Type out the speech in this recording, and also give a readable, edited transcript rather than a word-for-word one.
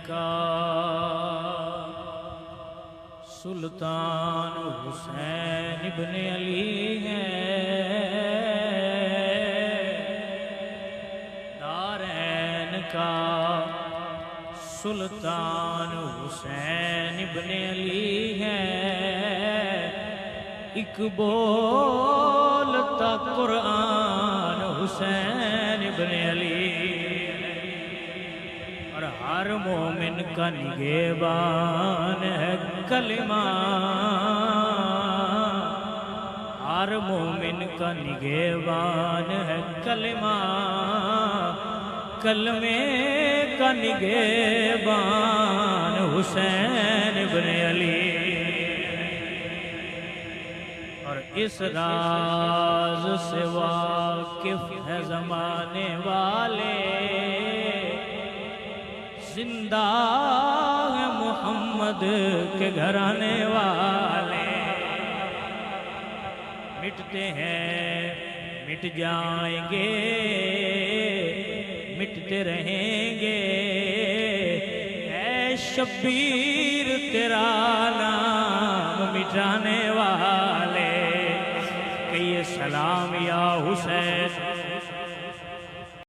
का सुल्तान हुसैन इब्ने अली है। दारैन का सुल्तान हुसैन इब्ने अली है। एक बोलता कुरान हुसैन इब्ने अली, और हर मोमिन का निगहबान है कलिमा। हर मोमिन का निगहबान है कलिमा। कलमे का निगहबान हुसैन इब्ने अली। और इस राज से वाकिफ है ज़माने वाले, जिंदा है मोहम्मद के घराने वाले। मिटते हैं मिट जाएंगे, मिटते रहेंगे। ऐ शब्बीर तेरा नाम मिटाने वाले। कहिए सलाम या हुसैन,